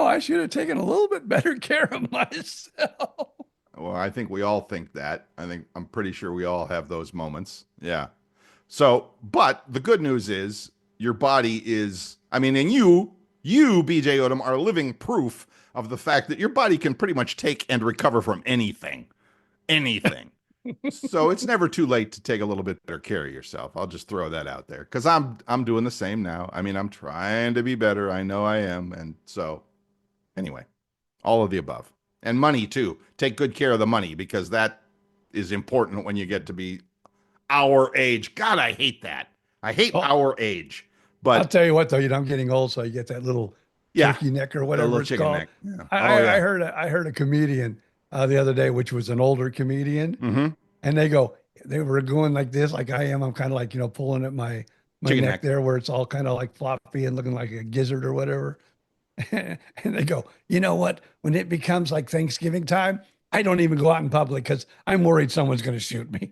I should have taken a little bit better care of myself. Well, I think we all think that. I'm pretty sure we all have those moments. Yeah. So, but the good news is your body is, and you, BJ Odom, are living proof of the fact that your body can pretty much take and recover from anything. So it's never too late to take a little bit better care of yourself. I'll just throw that out there because I'm doing the same now. I'm trying to be better. I know I am. And so anyway, all of the above. And money too. Take good care of the money because that is important when you get to be our age. God, I hate that. I hate our age. But I'll tell you what, though, I'm getting old, so you get that little turkey neck or whatever it's called. Yeah. I heard a comedian the other day, which was an older comedian, and they were going like this, like I am. I'm kind of like pulling at my neck there, where it's all kind of like floppy and looking like a gizzard or whatever. And they go, you know what? When it becomes like Thanksgiving time, I don't even go out in public because I'm worried someone's going to shoot me.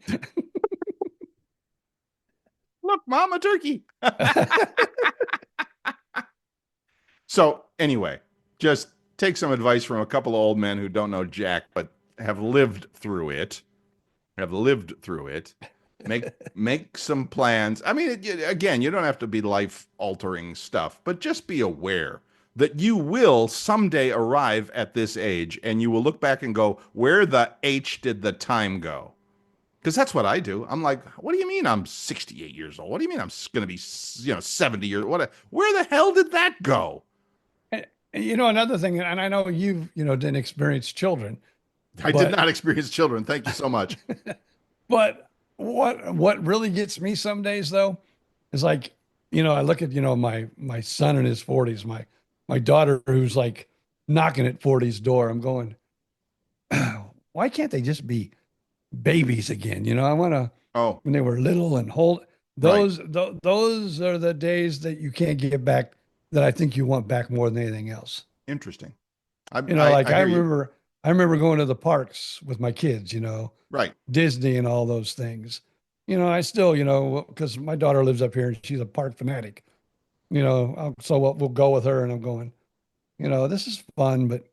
Look, mama turkey. So anyway, just take some advice from a couple of old men who don't know jack, but have lived through it. Make some plans. I mean, again, you don't have to be life-altering stuff, but just be aware that you will someday arrive at this age, and you will look back and go, where the H did the time go? Because that's what I do. I'm like, what do you mean I'm 68 years old? What do you mean I'm going to be, 70 years? Where the hell did that go? And, another thing, and I know you've, didn't experience children. I did not experience children. Thank you so much. But what really gets me some days though is like, I look at, my son in his 40s, my daughter who's like knocking at 40's door. I'm going, why can't they just be babies again? I want to, when they were little and hold those, those are the days that you can't get back, that I think you want back more than anything else. Interesting. I remember going to the parks with my kids, right. Disney and all those things. I still, because my daughter lives up here and she's a park fanatic, so we'll go with her, and I'm going, this is fun, but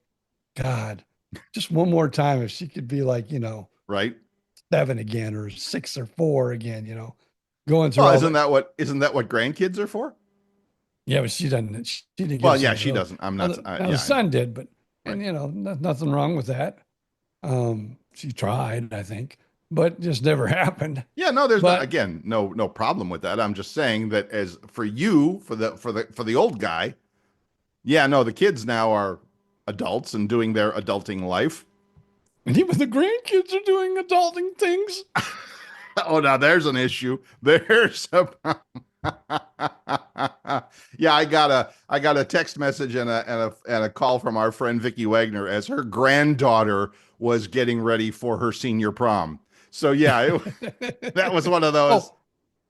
God, just one more time, if she could be like, right. 7 again, or 6 or 4 again, going through. Well, isn't that what grandkids are for? Yeah, but she doesn't. She didn't. Well, yeah, she doesn't. I'm not. The son did, but right. And nothing wrong with that. She tried, I think, but just never happened. Yeah, no, there's no problem with that. I'm just saying that as for you, for the old guy, yeah, no, the kids now are adults and doing their adulting life. And even the grandkids are doing adulting things. Oh, now there's an issue. There's a problem. Yeah, I got a text message and a call from our friend Vicki Wagner as her granddaughter was getting ready for her senior prom. So yeah, that was one of those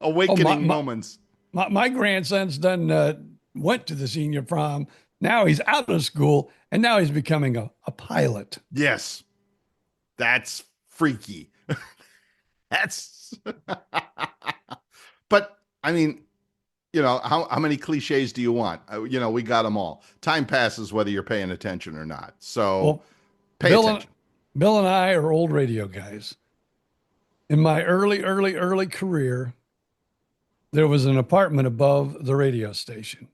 awakening moments. My grandson's done went to the senior prom. Now he's out of school, and now he's becoming a pilot. Yes, that's freaky. That's, but I mean, how many cliches do you want? We got them all. Time passes whether you're paying attention or not. So pay attention. Bill and I are old radio guys. In my early career, there was an apartment above the radio station.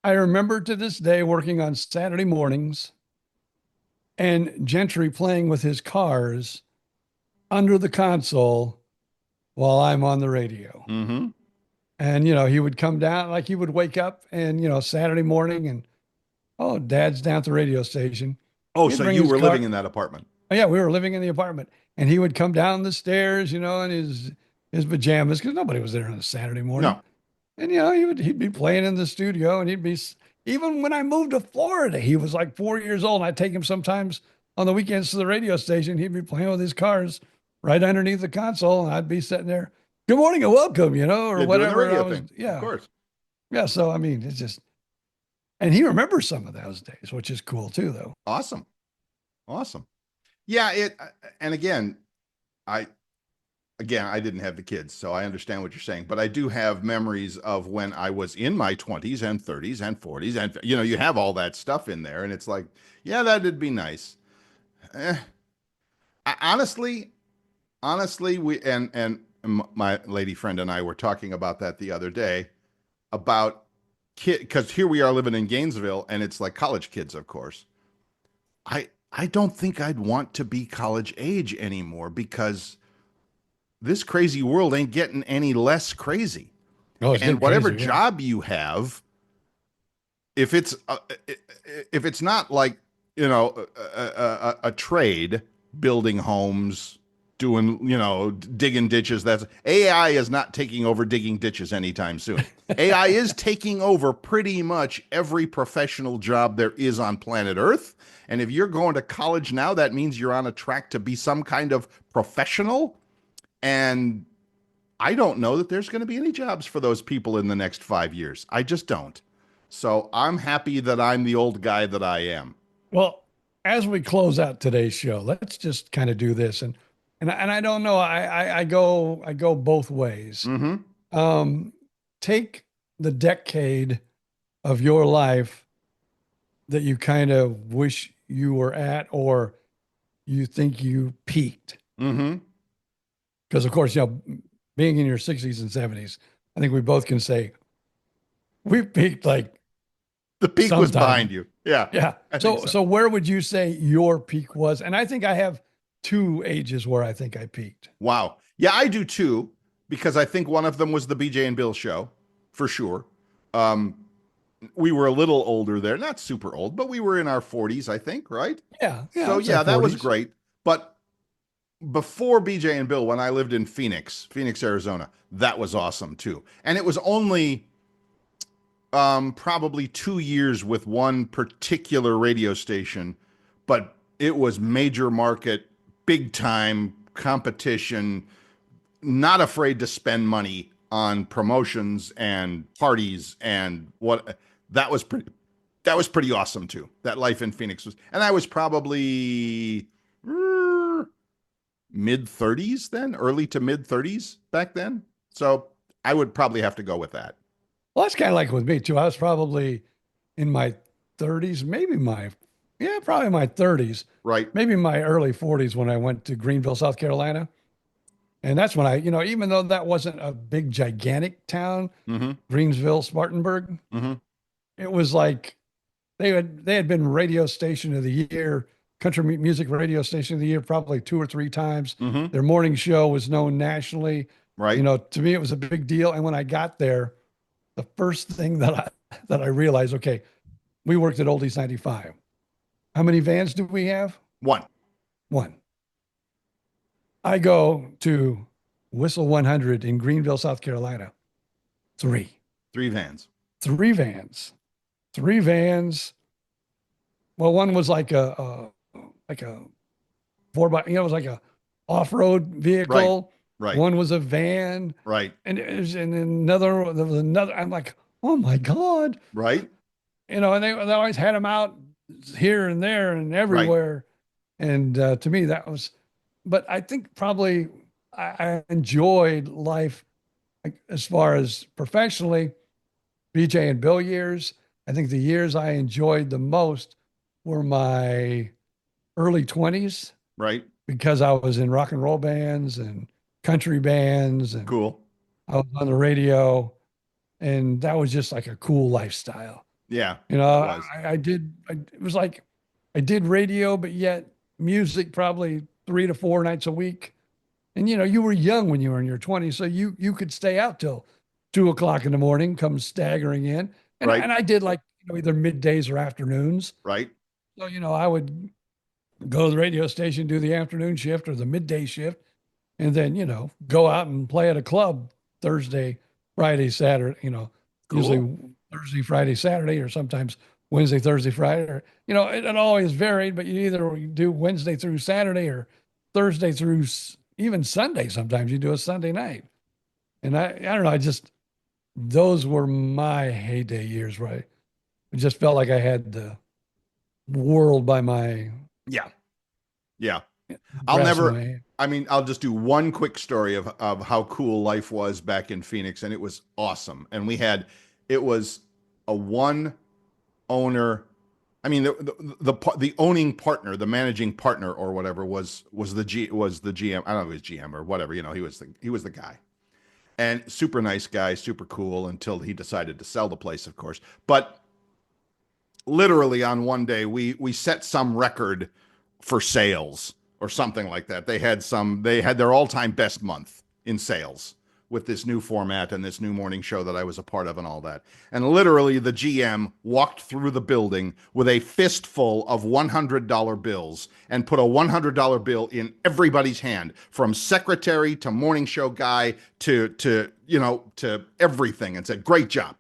I remember to this day working on Saturday mornings and Gentry playing with his cars under the console while I'm on the radio. Mm-hmm. And, he would come down, like he would wake up and, Saturday morning and, Dad's down at the radio station. Oh, so you were living in that apartment? Oh, yeah, we were living in the apartment. And he would come down the stairs, in his pajamas, because nobody was there on a Saturday morning. No. And, he'd be playing in the studio, and even when I moved to Florida, he was like 4 years old. And I'd take him sometimes on the weekends to the radio station. He'd be playing with his cars right underneath the console, and I'd be sitting there, good morning and welcome, or whatever. Of course. Yeah. So, I mean, it's just, and he remembers some of those days, which is cool too, though. Awesome. Yeah. And again, I didn't have the kids, so I understand what you're saying, but I do have memories of when I was in my 20s and 30s and 40s. And, you have all that stuff in there, and it's like, yeah, that'd be nice. Honestly, we, and my lady friend and I were talking about that the other day about because here we are living in Gainesville, and it's like college kids, of course. I don't think I'd want to be college age anymore, because this crazy world ain't getting any less crazy. Oh, and whatever job you have, if it's not like, a trade, building homes, doing, digging ditches, that's AI is not taking over digging ditches anytime soon. AI is taking over pretty much every professional job there is on planet Earth. And if you're going to college now, that means you're on a track to be some kind of professional. And I don't know that there's going to be any jobs for those people in the next 5 years. I just don't. So I'm happy that I'm the old guy that I am. Well, as we close out today's show, let's just kind of do this. And I don't know, I go both ways. Mm-hmm. Take the decade of your life that you kind of wish you were at, or you think you peaked. Mm-hmm. Because of course, being in your 60s and 70s, I think we both can say we peaked like The peak was sometime. behind you. Yeah. Yeah. I think So so. so where would you say your peak was? And I think I have two ages where I think I peaked. Wow. Yeah, I do too, because I think one of them was the BJ and Bill show, for sure. Um, we were a little older there, not super old, but we were in our 40s, I think, right? Yeah. Yeah. So I'd say yeah, that was 40s. great. But before BJ and Bill, when I lived in Phoenix, Arizona, that was awesome too. And it was only probably 2 years with one particular radio station, but it was major market, big time competition, not afraid to spend money on promotions and parties and what that was pretty awesome too. That life in Phoenix was, and I was probably mid 30s then, early to mid 30s back then. So I would probably have to go with that. Well, that's kind of like with me too. I was probably in my 30s, probably my 30s, Right. maybe my early 40s when I went to Greenville, South Carolina. And that's when even though that wasn't a big, gigantic town, Mm-hmm. Greensville, Spartanburg, Mm-hmm. it was like they had been radio station of the year, music radio station of the year, probably two or three times. Mm-hmm. Their morning show was known nationally. Right. To me, it was a big deal. And when I got there, the first thing that I realized, okay, we worked at Oldies 95. How many vans do we have? One. One. I go to Whistle 100 in Greenville, South Carolina. Three. Three vans. Three vans. Three vans. Well, one was like a four by, it was like a off-road vehicle. Right. One was a van. Right. And there was another. I'm like, oh my God. Right. And they always had them out here and there and everywhere. And to me, that was, but I think probably I enjoyed life as far as professionally, BJ and Bill years. I think the years I enjoyed the most were my early 20s. Right. Because I was in rock and roll bands and country bands, and Cool. I was on the radio, and that was just like a cool lifestyle. Yeah. It was like I did radio, but yet music probably 3 to 4 nights a week. And you were young when you were in your 20s, so you could stay out till 2 o'clock in the morning, come staggering in. And Right. and I did like either middays or afternoons. Right. So I would go to the radio station, do the afternoon shift or the midday shift, and then go out and play at a club Thursday, Friday, Saturday. Cool. Usually Thursday, Friday, Saturday, or sometimes Wednesday, Thursday, Friday. Or it always varied, but you either do Wednesday through Saturday or Thursday through even Sunday. Sometimes you do a Sunday night, and I don't know. Those were my heyday years, right? It just felt like I had the world by my Yeah. Yeah. I'll just do one quick story of how cool life was back in Phoenix, and it was awesome. And it was a one owner. I mean, the owning partner, the managing partner or whatever was the GM. I don't know if he was GM or whatever, he was the guy. And super nice guy, super cool until he decided to sell the place, of course. But literally on one day we set some record for sales or something like that. They had their all-time best month in sales with this new format and this new morning show that I was a part of and all that. And literally the GM walked through the building with a fistful of $100 bills and put a $100 bill in everybody's hand, from secretary to morning show guy to everything, and said, great job,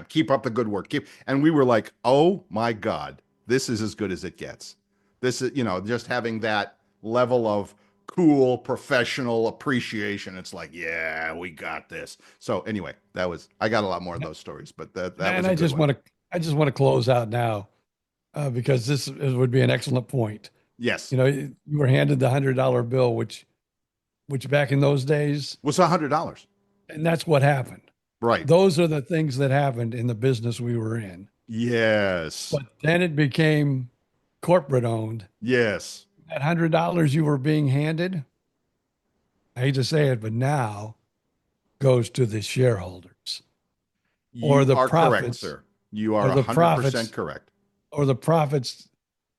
keep up the good work. And we were like, oh my God, this is as good as it gets. This is, just having that level of cool professional appreciation. It's like, yeah, we got this. So anyway, I got a lot more of those stories, but that was. And I just want to close out now because this would be an excellent point. Yes. You were handed the $100 bill, which back in those days was $100. And that's what happened. Right. Those are the things that happened in the business we were in. Yes. But then it became corporate owned. Yes. That $100 you were being handed, I hate to say it, but now goes to the shareholders. Or You the are correct, profits, sir. You are or the 100% profits, correct. or the profits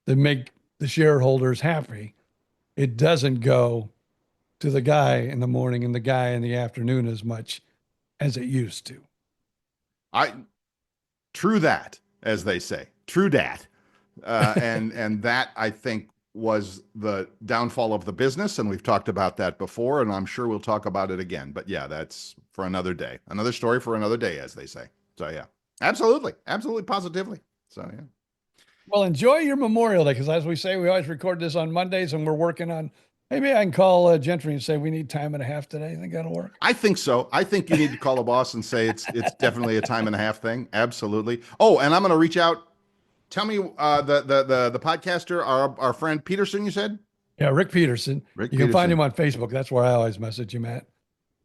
that make the shareholders happy. It doesn't go to the guy in the morning and the guy in the afternoon as much as it used to. True that, as they say. True dat. And that, I think, was the downfall of the business, and we've talked about that before, and I'm sure we'll talk about it again. But yeah, that's for another day. Another story for another day, as they say. So yeah, absolutely, positively. So yeah. Well, enjoy your Memorial Day, because as we say, we always record this on Mondays, and we're working on. Maybe I can call Gentry and say we need time and a half today. You think that'll work? I think so. I think you need to call a boss and say it's definitely a time and a half thing. Absolutely. Oh, and I'm going to reach out. Tell me the podcaster, our friend Peterson, you said? Yeah, Rick Peterson. You can find him on Facebook. That's where I always message him at.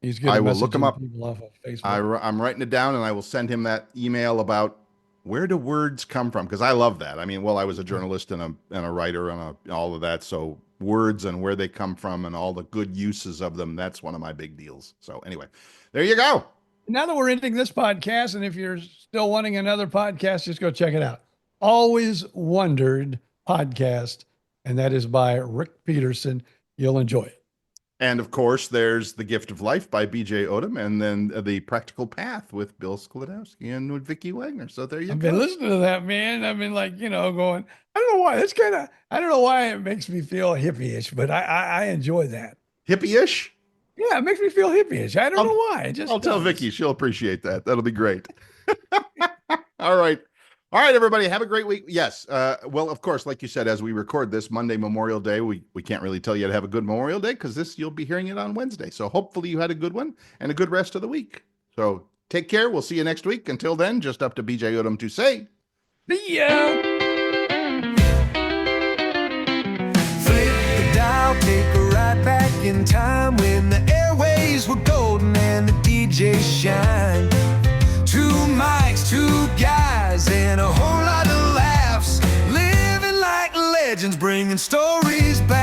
He's good. I will look him up. People off of Facebook. I'm writing it down, and I will send him that email about where do words come from, because I love that. I mean, well, I was a journalist and a writer and all of that, so words and where they come from and all the good uses of them, that's one of my big deals. So anyway, there you go. Now that we're ending this podcast, and if you're still wanting another podcast, just go check it out. Always Wondered podcast, and that is by Rick Peterson. You'll enjoy it. And of course, there's The Gift of Life by B.J. Odom, and then The Practical Path with Bill Sklodowski and with Vicky Wagner. So there you go. I've been listening to that, man. I've been going, I don't know why. I don't know why it makes me feel hippie-ish, but I enjoy that. Hippie-ish? Yeah, it makes me feel hippie-ish. I don't know why. I'll tell Vicky. She'll appreciate that. That'll be great. All right. All right, everybody, have a great week. Yes. Well, of course, like you said, as we record this Monday, Memorial Day, we can't really tell you to have a good Memorial Day because you'll be hearing it on Wednesday. So hopefully you had a good one and a good rest of the week. So take care. We'll see you next week. Until then, just up to BJ Odom to say, see ya. Flip the dial, take a ride back in time when the airways were golden and the DJs shine. 2 mics, 2 guys, and a whole lot of laughs. Living like legends, bringing stories back.